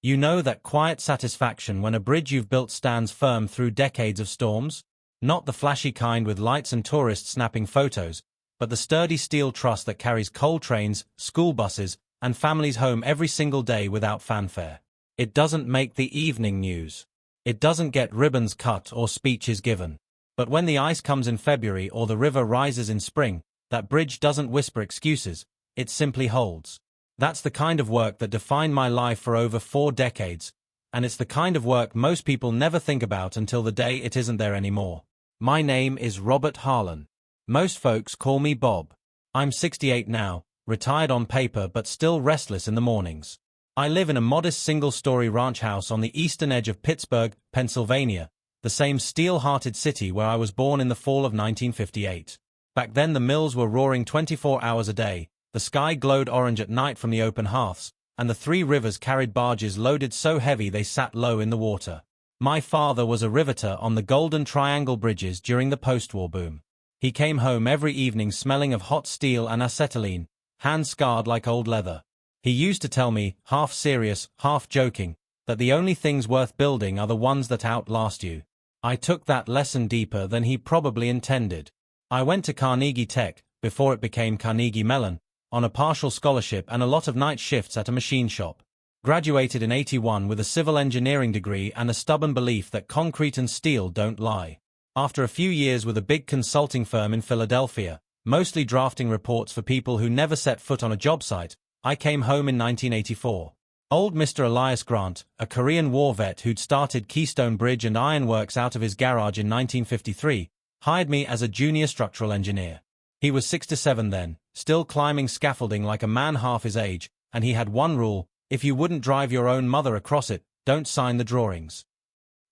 You know that quiet satisfaction when a bridge you've built stands firm through decades of storms? Not the flashy kind with lights and tourists snapping photos, but the sturdy steel truss that carries coal trains, school buses, and families home every single day without fanfare. It doesn't make the evening news. It doesn't get ribbons cut or speeches given. But when the ice comes in February or the river rises in spring, that bridge doesn't whisper excuses, it simply holds. That's the kind of work that defined my life for over 4 decades, and it's the kind of work most people never think about until the day it isn't there anymore. My name is Robert Harlan. Most folks call me Bob. I'm 68 now, retired on paper but still restless in the mornings. I live in a modest single-story ranch house on the eastern edge of Pittsburgh, Pennsylvania, the same steel-hearted city where I was born in the fall of 1958. Back then the mills were roaring 24 hours a day, the sky glowed orange at night from the open hearths, and the 3 rivers carried barges loaded so heavy they sat low in the water. My father was a riveter on the Golden Triangle bridges during the post-war boom. He came home every evening smelling of hot steel and acetylene, hands scarred like old leather. He used to tell me, half serious, half joking, that the only things worth building are the ones that outlast you. I took that lesson deeper than he probably intended. I went to Carnegie Tech, before it became Carnegie Mellon, on a partial scholarship and a lot of night shifts at a machine shop. Graduated in '81 with a civil engineering degree and a stubborn belief that concrete and steel don't lie. After a few years with a big consulting firm in Philadelphia, mostly drafting reports for people who never set foot on a job site, I came home in 1984. Old Mr. Elias Grant, a Korean War vet who'd started Keystone Bridge and Ironworks out of his garage in 1953, hired me as a junior structural engineer. He was 67 then, still climbing scaffolding like a man half his age, and he had one rule: if you wouldn't drive your own mother across it, don't sign the drawings.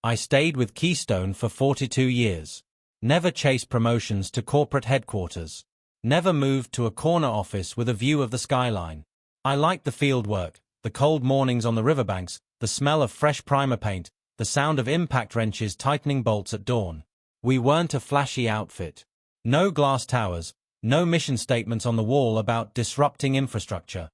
I stayed with Keystone for 42 years. Never chased promotions to corporate headquarters. Never moved to a corner office with a view of the skyline. I liked the field work, the cold mornings on the riverbanks, the smell of fresh primer paint, the sound of impact wrenches tightening bolts at dawn. We weren't a flashy outfit. No glass towers, no mission statements on the wall about disrupting infrastructure.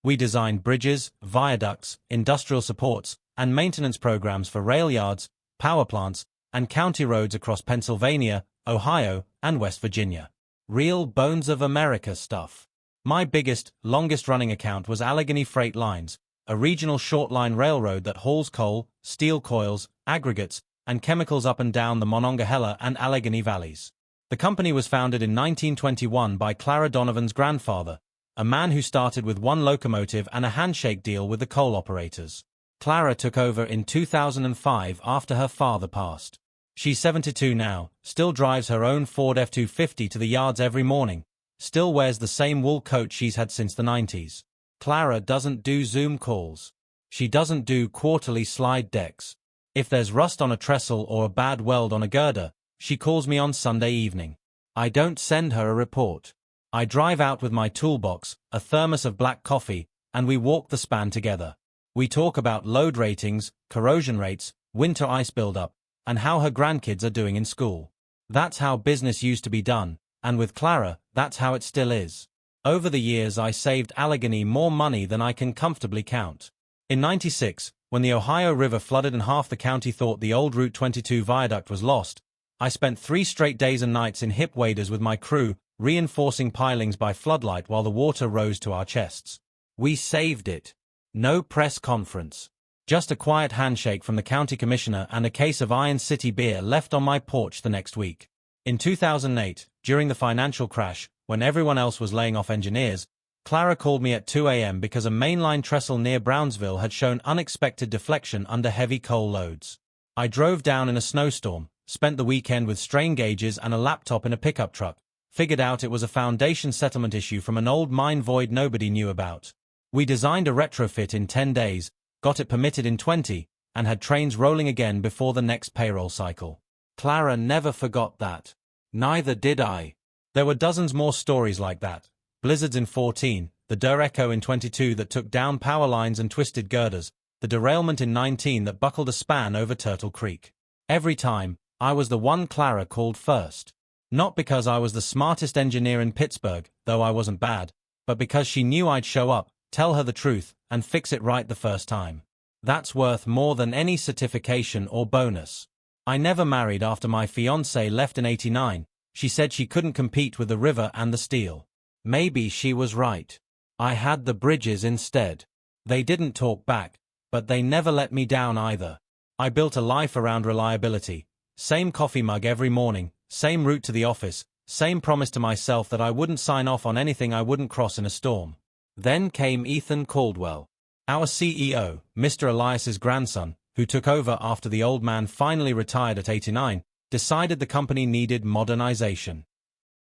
We designed bridges, viaducts, industrial supports, and maintenance programs for rail yards, power plants, and county roads across Pennsylvania, Ohio, and West Virginia. Real bones of America stuff. My biggest, longest-running account was Allegheny Freight Lines, a regional short-line railroad that hauls coal, steel coils, aggregates, and chemicals up and down the Monongahela and Allegheny valleys. The company was founded in 1921 by Clara Donovan's grandfather, a man who started with 1 locomotive and a handshake deal with the coal operators. Clara took over in 2005 after her father passed. She's 72 now, still drives her own Ford F-250 to the yards every morning, still wears the same wool coat she's had since the 90s. Clara doesn't do Zoom calls. She doesn't do quarterly slide decks. If there's rust on a trestle or a bad weld on a girder, she calls me on Sunday evening. I don't send her a report. I drive out with my toolbox, a thermos of black coffee, and we walk the span together. We talk about load ratings, corrosion rates, winter ice buildup, and how her grandkids are doing in school. That's how business used to be done, and with Clara, that's how it still is. Over the years I saved Allegheny more money than I can comfortably count. In '96, when the Ohio River flooded and half the county thought the old Route 22 viaduct was lost, I spent 3 straight days and nights in hip waders with my crew, reinforcing pilings by floodlight while the water rose to our chests. We saved it. No press conference. Just a quiet handshake from the county commissioner and a case of Iron City beer left on my porch the next week. In 2008, during the financial crash, when everyone else was laying off engineers, Clara called me at 2 a.m. because a mainline trestle near Brownsville had shown unexpected deflection under heavy coal loads. I drove down in a snowstorm, spent the weekend with strain gauges and a laptop in a pickup truck, figured out it was a foundation settlement issue from an old mine void nobody knew about. We designed a retrofit in 10 days, got it permitted in 20, and had trains rolling again before the next payroll cycle. Clara never forgot that. Neither did I. There were dozens more stories like that. Blizzards in 14, the Derecho in 22 that took down power lines and twisted girders, the derailment in 19 that buckled a span over Turtle Creek. Every time, I was the one Clara called first. Not because I was the smartest engineer in Pittsburgh, though I wasn't bad, but because she knew I'd show up, tell her the truth, and fix it right the first time. That's worth more than any certification or bonus. I never married after my fiancée left in '89. She said she couldn't compete with the river and the steel. Maybe she was right. I had the bridges instead. They didn't talk back, but they never let me down either. I built a life around reliability. Same coffee mug every morning, same route to the office, same promise to myself that I wouldn't sign off on anything I wouldn't cross in a storm. Then came Ethan Caldwell, our CEO, Mr. Elias's grandson, who took over after the old man finally retired at 89, decided the company needed modernization.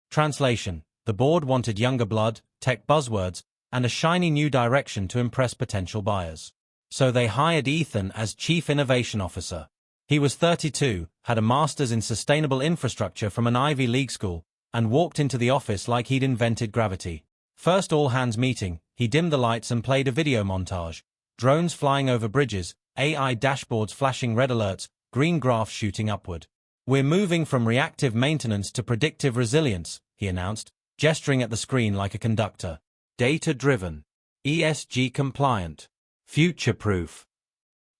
Translation: the board wanted younger blood, tech buzzwords, and a shiny new direction to impress potential buyers. So they hired Ethan as Chief Innovation Officer. He was 32, had a master's in sustainable infrastructure from an Ivy League school, and walked into the office like he'd invented gravity. First all-hands meeting, he dimmed the lights and played a video montage. Drones flying over bridges, AI dashboards flashing red alerts, green graphs shooting upward. "We're moving from reactive maintenance to predictive resilience," he announced, gesturing at the screen like a conductor. "Data-driven, ESG-compliant, future-proof."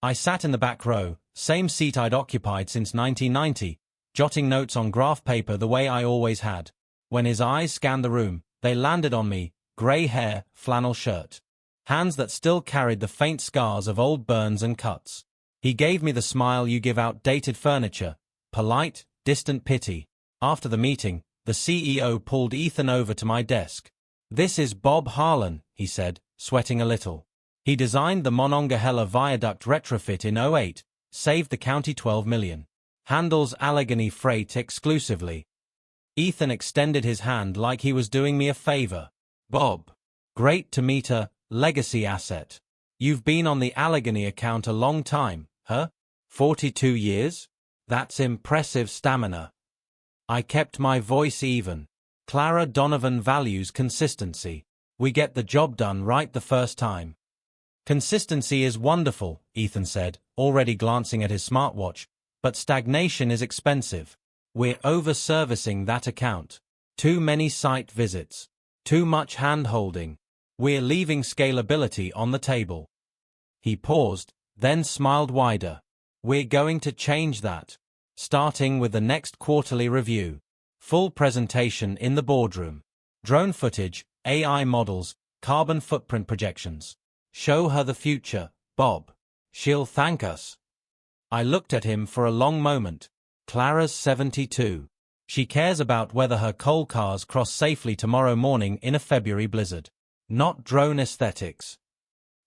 I sat in the back row, same seat I'd occupied since 1990, jotting notes on graph paper the way I always had. When his eyes scanned the room, they landed on me, grey hair, flannel shirt. Hands that still carried the faint scars of old burns and cuts. He gave me the smile you give outdated furniture, polite, distant pity. After the meeting, the CEO pulled Ethan over to my desk. "This is Bob Harlan," he said, sweating a little. He designed the Monongahela Viaduct retrofit in '08, saved the county $12 million. Handles Allegheny freight exclusively. Ethan extended his hand like he was doing me a favor. "Bob. Great to meet a legacy asset. You've been on the Allegheny account a long time, huh? 42 years? That's impressive stamina." I kept my voice even. Clara Donovan values consistency. We get the job done right the first time. "Consistency is wonderful," Ethan said, already glancing at his smartwatch, "but stagnation is expensive. We're over-servicing that account. Too many site visits. Too much hand-holding. We're leaving scalability on the table." He paused, then smiled wider. "We're going to change that. Starting with the next quarterly review. Full presentation in the boardroom. Drone footage, AI models, carbon footprint projections. Show her the future, Bob. She'll thank us." I looked at him for a long moment. Clara's 72. She cares about whether her coal cars cross safely tomorrow morning in a February blizzard. Not drone aesthetics.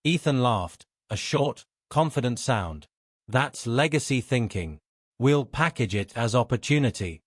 Ethan laughed, a short, confident sound. "That's legacy thinking. We'll package it as opportunity."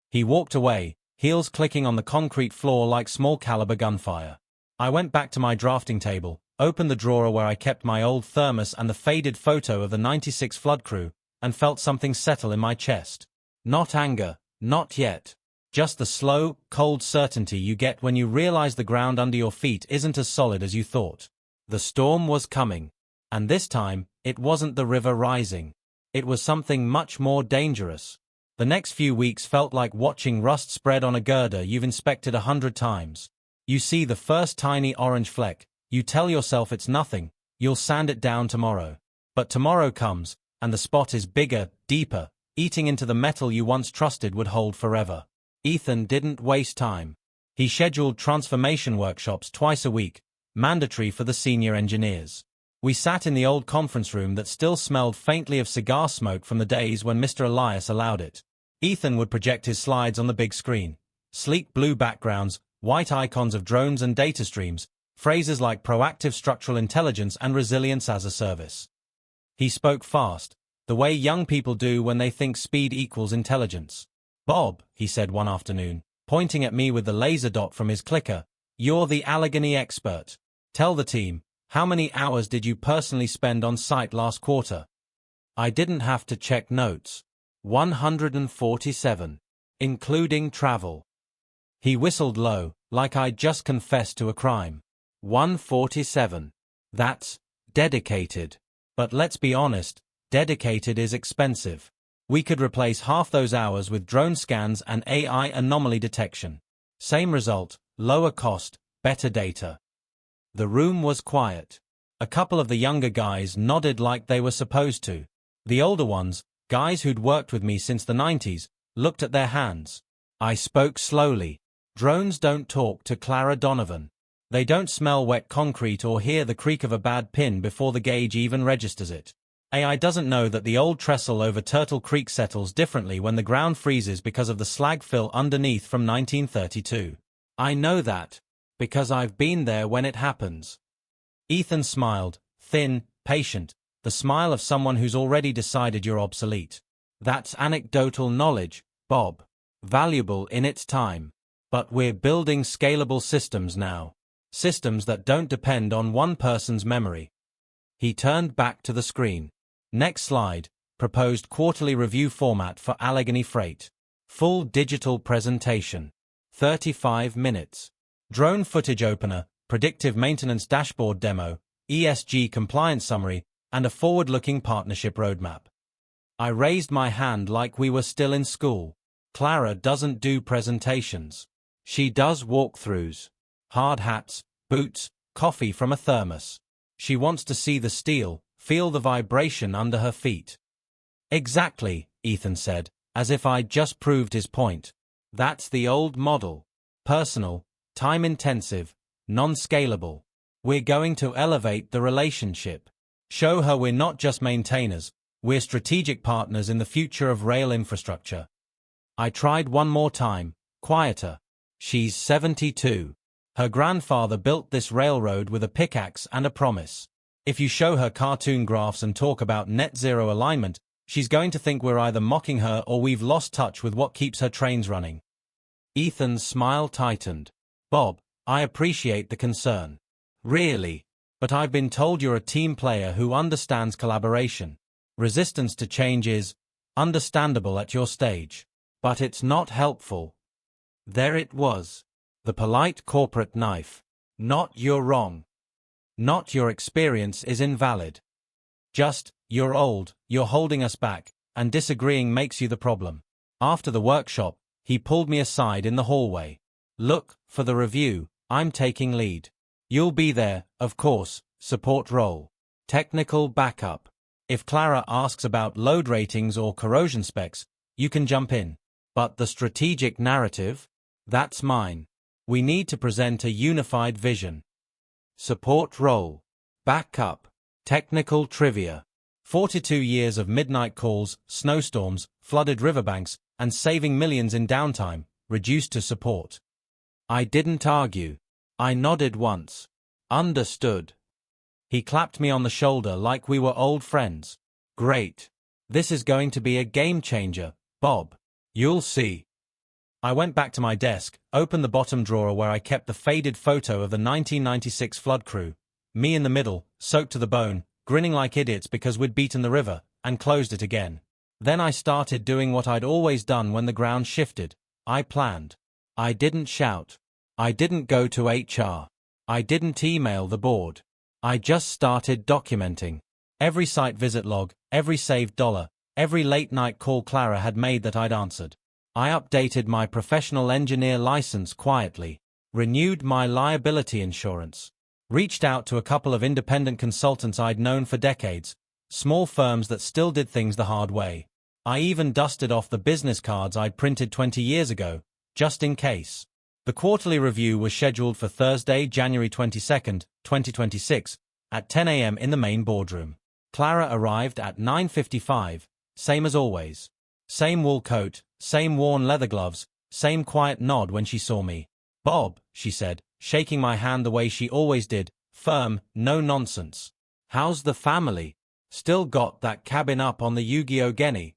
He walked away, heels clicking on the concrete floor like small caliber gunfire. I went back to my drafting table, opened the drawer where I kept my old thermos and the faded photo of the '96 flood crew, and felt something settle in my chest. Not anger, not yet. Just the slow, cold certainty you get when you realize the ground under your feet isn't as solid as you thought. The storm was coming. And this time, it wasn't the river rising. It was something much more dangerous. The next few weeks felt like watching rust spread on a girder you've inspected 100 times. You see the first tiny orange fleck, you tell yourself it's nothing, you'll sand it down tomorrow. But tomorrow comes, and the spot is bigger, deeper, eating into the metal you once trusted would hold forever. Ethan didn't waste time. He scheduled transformation workshops twice a week, mandatory for the senior engineers. We sat in the old conference room that still smelled faintly of cigar smoke from the days when Mr. Elias allowed it. Ethan would project his slides on the big screen. Sleek blue backgrounds, white icons of drones and data streams, phrases like proactive structural intelligence and resilience as a service. He spoke fast, the way young people do when they think speed equals intelligence. "Bob," he said one afternoon, pointing at me with the laser dot from his clicker, "you're the Allegheny expert. Tell the team, how many hours did you personally spend on site last quarter?" I didn't have to check notes. 147. Including travel. He whistled low, like I'd just confessed to a crime. 147. That's dedicated. But let's be honest, dedicated is expensive. We could replace half those hours with drone scans and AI anomaly detection. Same result, lower cost, better data. The room was quiet. A couple of the younger guys nodded like they were supposed to. The older ones, guys who'd worked with me since the 90s, looked at their hands. I spoke slowly. Drones don't talk to Clara Donovan. They don't smell wet concrete or hear the creak of a bad pin before the gauge even registers it. AI doesn't know that the old trestle over Turtle Creek settles differently when the ground freezes because of the slag fill underneath from 1932. I know that, because I've been there when it happens. Ethan smiled, thin, patient, the smile of someone who's already decided you're obsolete. That's anecdotal knowledge, Bob. Valuable in its time. But we're building scalable systems now. Systems that don't depend on one person's memory. He turned back to the screen. Next slide, proposed quarterly review format for Allegheny Freight. Full digital presentation. 35 minutes. Drone footage opener, predictive maintenance dashboard demo, ESG compliance summary, and a forward-looking partnership roadmap. I raised my hand like we were still in school. Clara doesn't do presentations. She does walkthroughs. Hard hats, boots, coffee from a thermos. She wants to see the steel, feel the vibration under her feet. Exactly, Ethan said, as if I'd just proved his point. That's the old model. Personal, time-intensive, non-scalable. We're going to elevate the relationship. Show her we're not just maintainers, we're strategic partners in the future of rail infrastructure. I tried one more time, quieter. She's 72. Her grandfather built this railroad with a pickaxe and a promise. If you show her cartoon graphs and talk about net zero alignment, she's going to think we're either mocking her or we've lost touch with what keeps her trains running. Ethan's smile tightened. Bob, I appreciate the concern. Really? But I've been told you're a team player who understands collaboration. Resistance to change is understandable at your stage. But it's not helpful. There it was. The polite corporate knife. Not you're wrong. Not your experience is invalid. Just, you're old, you're holding us back, and disagreeing makes you the problem. After the workshop, he pulled me aside in the hallway. Look, for the review, I'm taking lead. You'll be there, of course, support role. Technical backup. If Clara asks about load ratings or corrosion specs, you can jump in. But the strategic narrative? That's mine. We need to present a unified vision. Support role. Backup. Technical trivia. 42 years of midnight calls, snowstorms, flooded riverbanks, and saving millions in downtime, reduced to support. I didn't argue. I nodded once. Understood. He clapped me on the shoulder like we were old friends. Great. This is going to be a game changer, Bob. You'll see. I went back to my desk, opened the bottom drawer where I kept the faded photo of the 1996 flood crew, me in the middle, soaked to the bone, grinning like idiots because we'd beaten the river, and closed it again. Then I started doing what I'd always done when the ground shifted. I planned. I didn't shout. I didn't go to HR. I didn't email the board. I just started documenting. Every site visit log, every saved dollar, every late-night call Clara had made that I'd answered. I updated my professional engineer license quietly, renewed my liability insurance, reached out to a couple of independent consultants I'd known for decades, small firms that still did things the hard way. I even dusted off the business cards I'd printed 20 years ago, just in case. The quarterly review was scheduled for Thursday, January 22, 2026, at 10 a.m. in the main boardroom. Clara arrived at 9:55, same as always. Same wool coat, same worn leather gloves, same quiet nod when she saw me. Bob, she said, shaking my hand the way she always did, firm, no nonsense. How's the family? Still got that cabin up on the Yu-Gi-Oh Geni?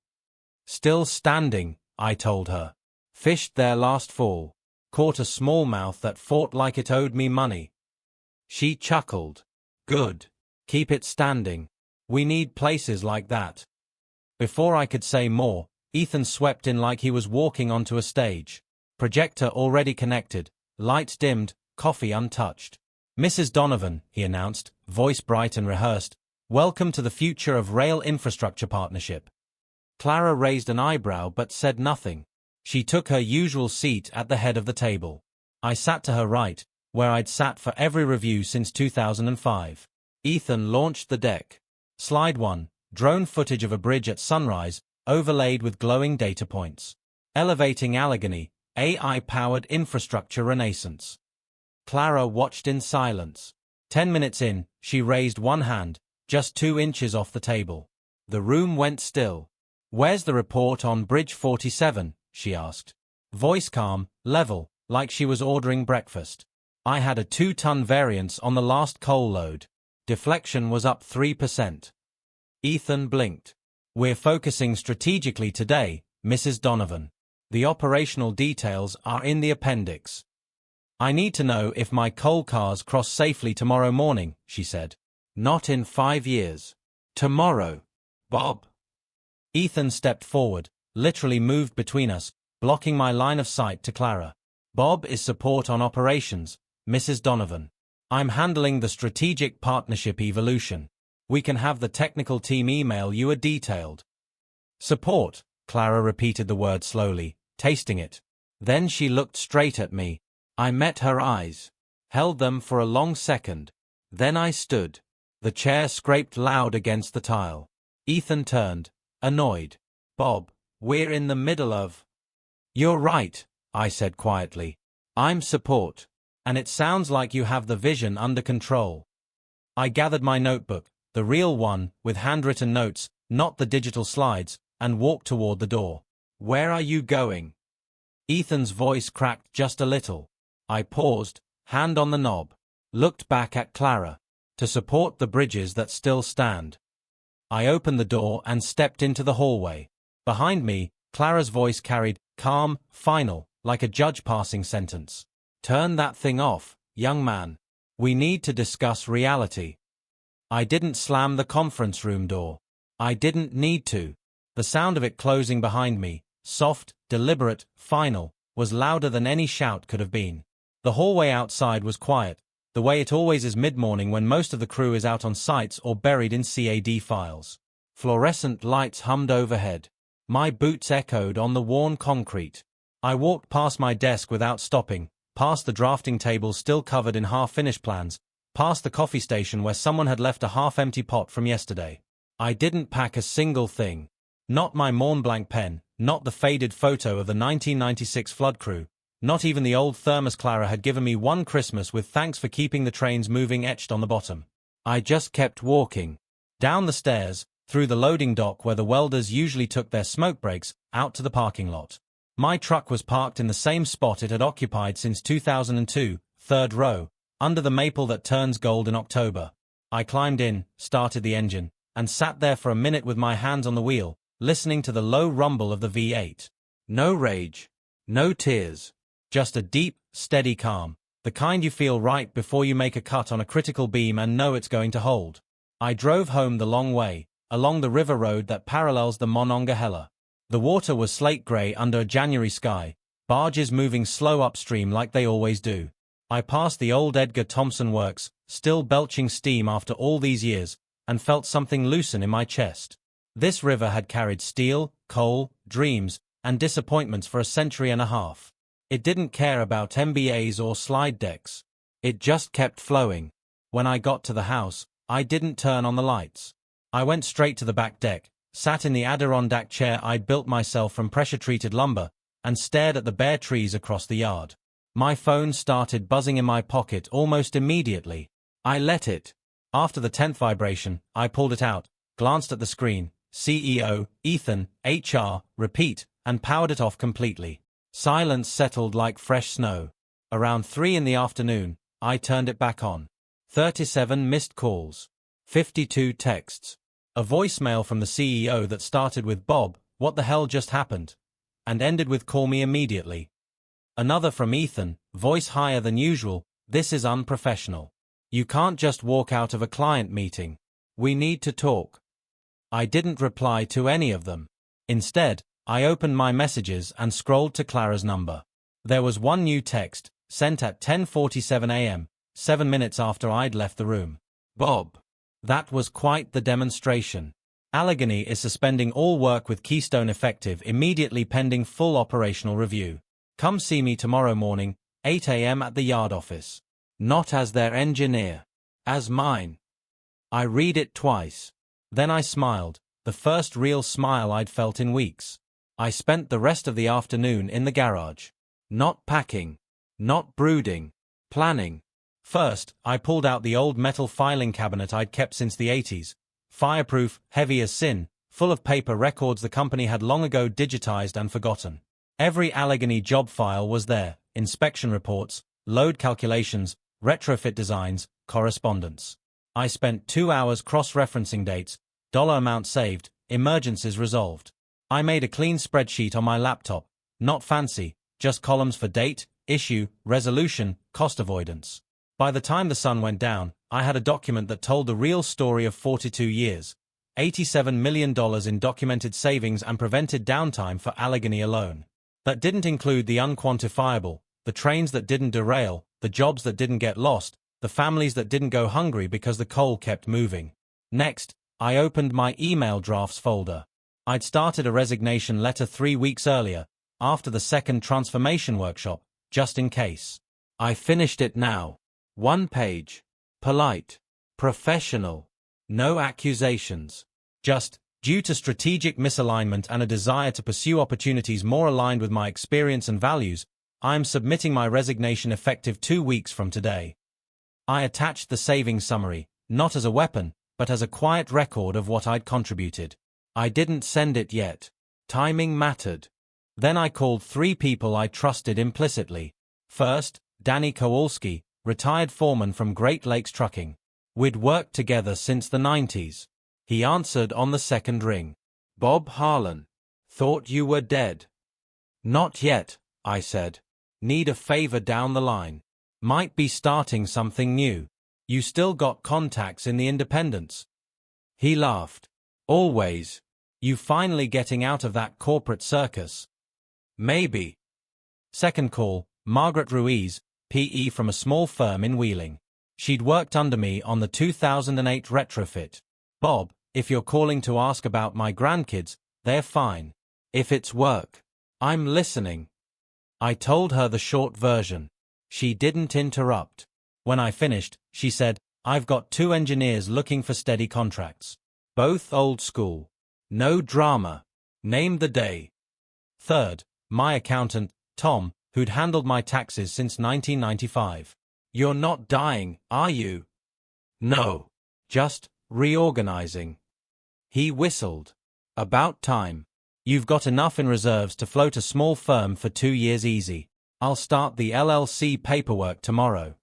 Still standing, I told her. Fished there last fall. Caught a smallmouth that fought like it owed me money. She chuckled. Good. Keep it standing. We need places like that. Before I could say more, Ethan swept in like he was walking onto a stage. Projector already connected, lights dimmed, coffee untouched. Mrs. Donovan, he announced, voice bright and rehearsed, welcome to the future of rail infrastructure partnership. Clara raised an eyebrow but said nothing. She took her usual seat at the head of the table. I sat to her right, where I'd sat for every review since 2005. Ethan launched the deck. Slide 1. Drone footage of a bridge at sunrise, overlaid with glowing data points. Elevating Allegheny, AI-powered infrastructure renaissance. Clara watched in silence. 10 minutes in, she raised one hand, just 2 inches off the table. The room went still. "Where's the report on Bridge 47?" she asked. Voice calm, level, like she was ordering breakfast. "I had a 2-ton variance on the last coal load. Deflection was up 3%. Ethan blinked. "We're focusing strategically today, Mrs. Donovan. The operational details are in the appendix." "I need to know if my coal cars cross safely tomorrow morning," she said. "Not in 5 years. Tomorrow. Bob." Ethan stepped forward, literally moved between us, blocking my line of sight to Clara. "Bob is support on operations, Mrs. Donovan. I'm handling the strategic partnership evolution. We can have the technical team email you a detailed." "Support," Clara repeated the word slowly, tasting it. Then she looked straight at me. I met her eyes. Held them for a long second. Then I stood. The chair scraped loud against the tile. Ethan turned, annoyed. "Bob, we're in the middle of—" "You're right," I said quietly. "I'm support. And it sounds like you have the vision under control." I gathered my notebook, the real one, with handwritten notes, not the digital slides, and walked toward the door. "Where are you going?" Ethan's voice cracked just a little. I paused, hand on the knob. Looked back at Clara. "To support the bridges that still stand." I opened the door and stepped into the hallway. Behind me, Clara's voice carried, calm, final, like a judge passing sentence. "Turn that thing off, young man. We need to discuss reality." I didn't slam the conference room door. I didn't need to. The sound of it closing behind me, soft, deliberate, final, was louder than any shout could have been. The hallway outside was quiet, the way it always is mid-morning when most of the crew is out on sites or buried in CAD files. Fluorescent lights hummed overhead. My boots echoed on the worn concrete. I walked past my desk without stopping, past the drafting table still covered in half-finished plans, past the coffee station where someone had left a half-empty pot from yesterday. I didn't pack a single thing. Not my Mont Blanc pen, not the faded photo of the 1996 flood crew, not even the old thermos Clara had given me one Christmas with "thanks for keeping the trains moving" etched on the bottom. I just kept walking. Down the stairs, through the loading dock where the welders usually took their smoke breaks, out to the parking lot. My truck was parked in the same spot it had occupied since 2002, third row, under the maple that turns gold in October. I climbed in, started the engine, and sat there for a minute with my hands on the wheel, listening to the low rumble of the V8. No rage. No tears. Just a deep, steady calm, the kind you feel right before you make a cut on a critical beam and know it's going to hold. I drove home the long way, along the river road that parallels the Monongahela. The water was slate gray under a January sky, barges moving slow upstream like they always do. I passed the old Edgar Thompson Works, still belching steam after all these years, and felt something loosen in my chest. This river had carried steel, coal, dreams, and disappointments for a century and a half. It didn't care about MBAs or slide decks. It just kept flowing. When I got to the house, I didn't turn on the lights. I went straight to the back deck, sat in the Adirondack chair I'd built myself from pressure-treated lumber, and stared at the bare trees across the yard. My phone started buzzing in my pocket almost immediately. I let it. After the 10th vibration, I pulled it out, glanced at the screen, CEO, Ethan, HR, repeat, and powered it off completely. Silence settled like fresh snow. Around 3 in the afternoon, I turned it back on. 37 missed calls. 52 texts. A voicemail from the CEO that started with "Bob, what the hell just happened?" and ended with "call me immediately." Another from Ethan, voice higher than usual, "This is unprofessional. You can't just walk out of a client meeting. We need to talk." I didn't reply to any of them. Instead, I opened my messages and scrolled to Clara's number. There was one new text, sent at 10:47 a.m., 7 minutes after I'd left the room. "Bob. That was quite the demonstration. Allegheny is suspending all work with Keystone effective immediately pending full operational review. Come see me tomorrow morning, 8 a.m. at the yard office. Not as their engineer. As mine." I read it twice. Then I smiled, the first real smile I'd felt in weeks. I spent the rest of the afternoon in the garage. Not packing. Not brooding. Planning. First, I pulled out the old metal filing cabinet I'd kept since the 80s. Fireproof, heavy as sin, full of paper records the company had long ago digitized and forgotten. Every Allegheny job file was there, inspection reports, load calculations, retrofit designs, correspondence. I spent 2 hours cross-referencing dates, dollar amount saved, emergencies resolved. I made a clean spreadsheet on my laptop, not fancy, just columns for date, issue, resolution, cost avoidance. By the time the sun went down, I had a document that told the real story of 42 years, $87 million in documented savings and prevented downtime for Allegheny alone. That didn't include the unquantifiable, the trains that didn't derail, the jobs that didn't get lost, the families that didn't go hungry because the coal kept moving. Next, I opened my email drafts folder. I'd started a resignation letter 3 weeks earlier, after the second transformation workshop, just in case. I finished it now. 1 page. Polite. Professional. No accusations. Just, due to strategic misalignment and a desire to pursue opportunities more aligned with my experience and values, I am submitting my resignation effective 2 weeks from today. I attached the savings summary, not as a weapon, but as a quiet record of what I'd contributed. I didn't send it yet. Timing mattered. Then I called 3 people I trusted implicitly. First, Danny Kowalski, retired foreman from Great Lakes Trucking. We'd worked together since the 90s. He answered on the second ring. Bob Harlan. Thought you were dead. Not yet, I said. Need a favor down the line. Might be starting something new. You still got contacts in the independents. He laughed. Always. You finally getting out of that corporate circus? Maybe. Second call, Margaret Ruiz, PE from a small firm in Wheeling. She'd worked under me on the 2008 retrofit. Bob, if you're calling to ask about my grandkids, they're fine. If it's work, I'm listening. I told her the short version. She didn't interrupt. When I finished, she said, I've got 2 engineers looking for steady contracts. Both old school. No drama. Name the day. Third, my accountant, Tom, who'd handled my taxes since 1995. You're not dying, are you? No. Just reorganizing. He whistled. About time. You've got enough in reserves to float a small firm for 2 years easy. I'll start the LLC paperwork tomorrow.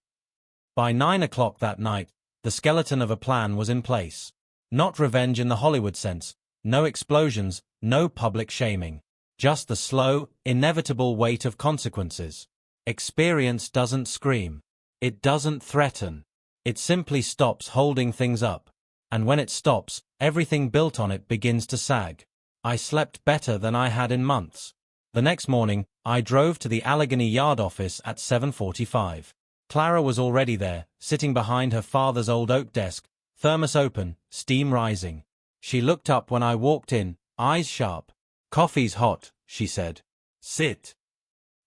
By 9 o'clock that night, the skeleton of a plan was in place. Not revenge in the Hollywood sense, no explosions, no public shaming. Just the slow, inevitable weight of consequences. Experience doesn't scream. It doesn't threaten. It simply stops holding things up. And when it stops, everything built on it begins to sag. I slept better than I had in months. The next morning, I drove to the Allegheny Yard office at 7:45. Clara was already there, sitting behind her father's old oak desk, thermos open, steam rising. She looked up when I walked in, eyes sharp. Coffee's hot, she said. Sit.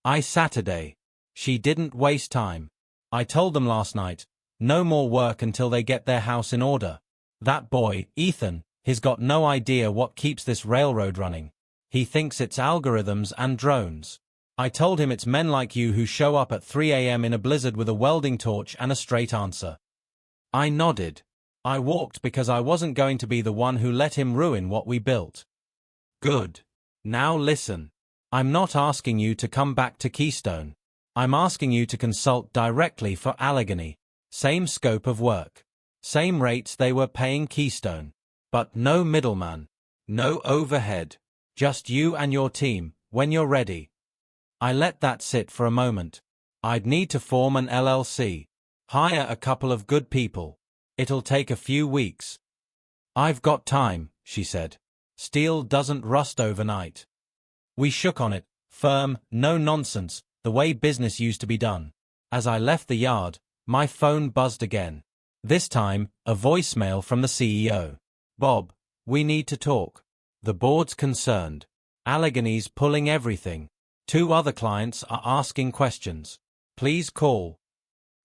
I Saturday. She didn't waste time. I told them last night, no more work until they get their house in order. That boy, Ethan, he's got no idea what keeps this railroad running. He thinks it's algorithms and drones. I told him it's men like you who show up at 3 a.m. in a blizzard with a welding torch and a straight answer. I nodded. I walked because I wasn't going to be the one who let him ruin what we built. Good. Now listen. I'm not asking you to come back to Keystone. I'm asking you to consult directly for Allegheny. Same scope of work. Same rates they were paying Keystone. But no middleman. No overhead. Just you and your team, when you're ready. I let that sit for a moment. I'd need to form an LLC. Hire a couple of good people. It'll take a few weeks. I've got time, she said. Steel doesn't rust overnight. We shook on it, firm, no nonsense, the way business used to be done. As I left the yard, my phone buzzed again. This time, a voicemail from the CEO. Bob, we need to talk. The board's concerned. Allegheny's pulling everything. 2 other clients are asking questions. Please call.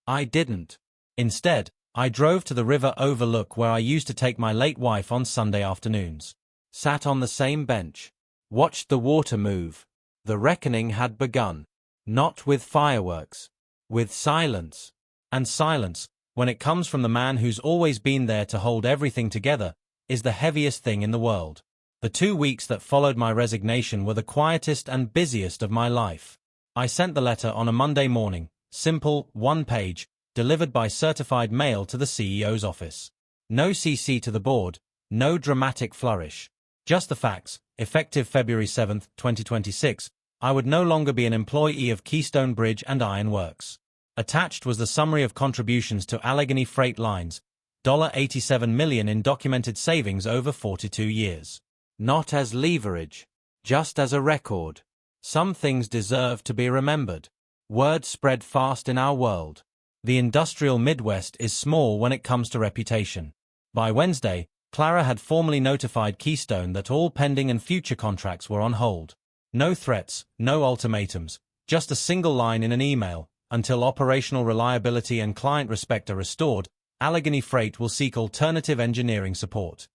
I didn't. Instead, I drove to the river overlook where I used to take my late wife on Sunday afternoons. Sat on the same bench. Watched the water move. The reckoning had begun. Not with fireworks. With silence. And silence, when it comes from the man who's always been there to hold everything together, is the heaviest thing in the world. The 2 weeks that followed my resignation were the quietest and busiest of my life. I sent the letter on a Monday morning, simple, 1 page, delivered by certified mail to the CEO's office. No CC to the board, no dramatic flourish. Just the facts. Effective February 7, 2026, I would no longer be an employee of Keystone Bridge and Iron Works. Attached was the summary of contributions to Allegheny Freight Lines, $87 million in documented savings over 42 years. Not as leverage, just as a record. Some things deserve to be remembered. Word spread fast in our world. The industrial Midwest is small when it comes to reputation. By Wednesday, Clara had formally notified Keystone that all pending and future contracts were on hold. No threats, no ultimatums, just a single line in an email. Until operational reliability and client respect are restored, Allegheny Freight will seek alternative engineering support.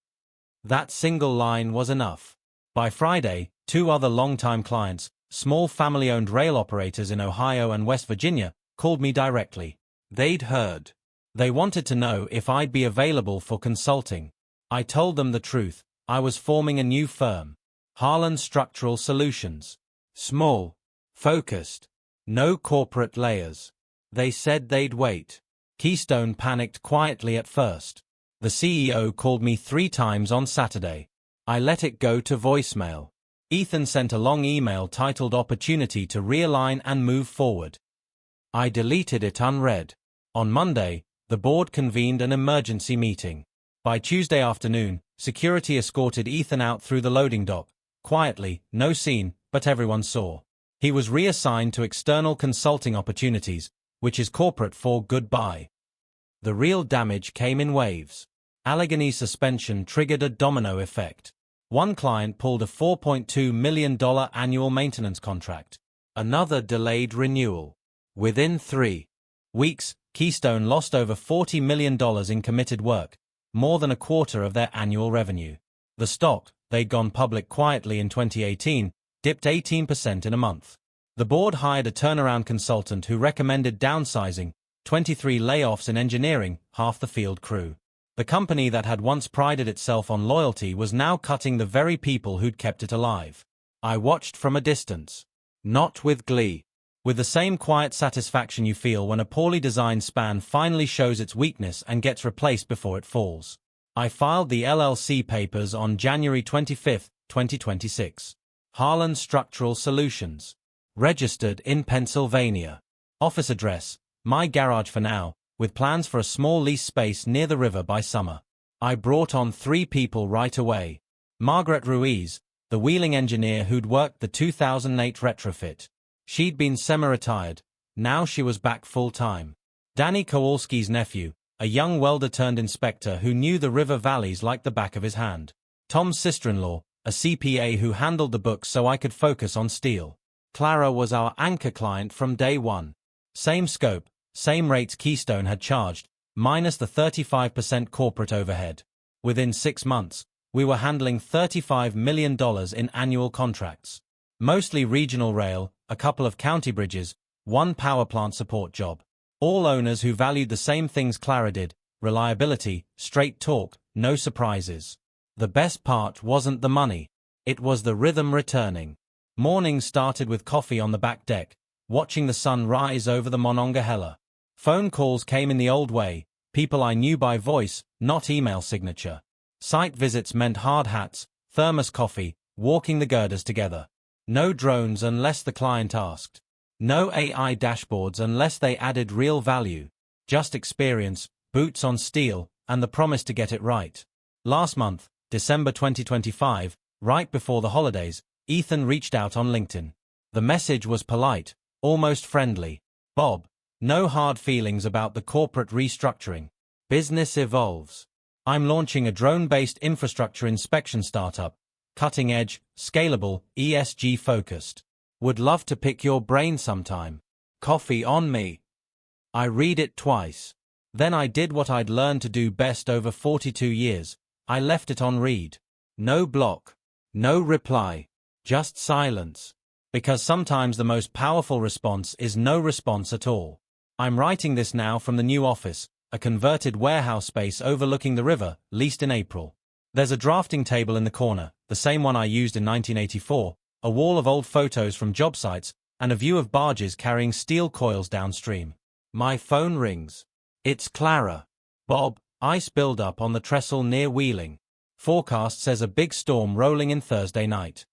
That single line was enough. By Friday, 2 other longtime clients, small family-owned rail operators in Ohio and West Virginia, called me directly. They'd heard. They wanted to know if I'd be available for consulting. I told them the truth. I was forming a new firm. Harlan Structural Solutions. Small. Focused. No corporate layers. They said they'd wait. Keystone panicked quietly at first. The CEO called me 3 times on Saturday. I let it go to voicemail. Ethan sent a long email titled Opportunity to Realign and Move Forward. I deleted it unread. On Monday, the board convened an emergency meeting. By Tuesday afternoon, security escorted Ethan out through the loading dock. Quietly, no scene, but everyone saw. He was reassigned to external consulting opportunities, which is corporate for goodbye. The real damage came in waves. Allegheny's suspension triggered a domino effect. One client pulled a $4.2 million annual maintenance contract. Another delayed renewal. Within 3 weeks, Keystone lost over $40 million in committed work, more than a quarter of their annual revenue. The stock, they'd gone public quietly in 2018, dipped 18% in a month. The board hired a turnaround consultant who recommended downsizing, 23 layoffs in engineering, half the field crew. The company that had once prided itself on loyalty was now cutting the very people who'd kept it alive. I watched from a distance. Not with glee. With the same quiet satisfaction you feel when a poorly designed span finally shows its weakness and gets replaced before it falls. I filed the LLC papers on January 25, 2026. Harlan Structural Solutions. Registered in Pennsylvania. Office address, my garage for now, with plans for a small lease space near the river by summer. I brought on 3 people right away. Margaret Ruiz, the wheeling engineer who'd worked the 2008 retrofit. She'd been semi-retired, now she was back full-time. Danny Kowalski's nephew, a young welder-turned-inspector who knew the river valleys like the back of his hand. Tom's sister-in-law, a CPA who handled the books so I could focus on steel. Clara was our anchor client from day one. Same scope, same rates Keystone had charged, minus the 35% corporate overhead. Within 6 months, we were handling $35 million in annual contracts. Mostly regional rail, a couple of county bridges, 1 power plant support job. All owners who valued the same things Clara did: reliability, straight talk, no surprises. The best part wasn't the money. It was the rhythm returning. Mornings started with coffee on the back deck, watching the sun rise over the Monongahela. Phone calls came in the old way, people I knew by voice, not email signature. Site visits meant hard hats, thermos coffee, walking the girders together. No drones unless the client asked. No AI dashboards unless they added real value. Just experience, boots on steel, and the promise to get it right. Last month, December 2025, right before the holidays, Ethan reached out on LinkedIn. The message was polite, almost friendly. Bob, no hard feelings about the corporate restructuring. Business evolves. I'm launching a drone-based infrastructure inspection startup. Cutting-edge, scalable, ESG-focused. Would love to pick your brain sometime. Coffee on me. I read it twice. Then I did what I'd learned to do best over 42 years. I left it on read. No block. No reply. Just silence. Because sometimes the most powerful response is no response at all. I'm writing this now from the new office, a converted warehouse space overlooking the river, leased in April. There's a drafting table in the corner, the same one I used in 1984, a wall of old photos from job sites, and a view of barges carrying steel coils downstream. My phone rings. It's Clara. Bob, ice build-up on the trestle near Wheeling. Forecast says a big storm rolling in Thursday night.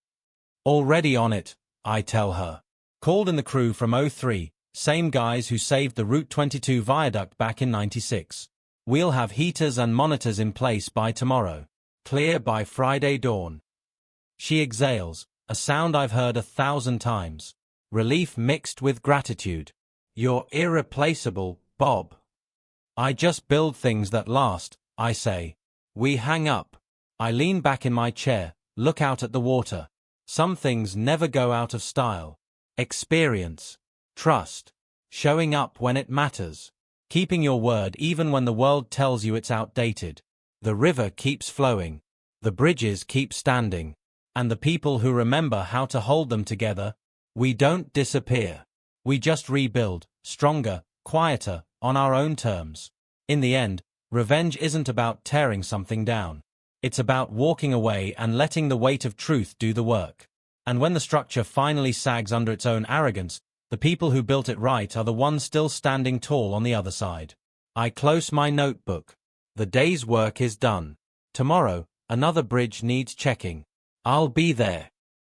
Already on it, I tell her. Called in the crew from O3, same guys who saved the Route 22 viaduct back in '96. We'll have heaters and monitors in place by tomorrow. Clear by Friday dawn. She exhales, a sound I've heard 1,000 times. Relief mixed with gratitude. You're irreplaceable, Bob. I just build things that last, I say. We hang up. I lean back in my chair, look out at the water. Some things never go out of style. Experience. Trust. Showing up when it matters. Keeping your word even when the world tells you it's outdated. The river keeps flowing. The bridges keep standing. And the people who remember how to hold them together, we don't disappear. We just rebuild, stronger, quieter, on our own terms. In the end, revenge isn't about tearing something down. It's about walking away and letting the weight of truth do the work. And when the structure finally sags under its own arrogance, the people who built it right are the ones still standing tall on the other side. I close my notebook. The day's work is done. Tomorrow, another bridge needs checking. I'll be there.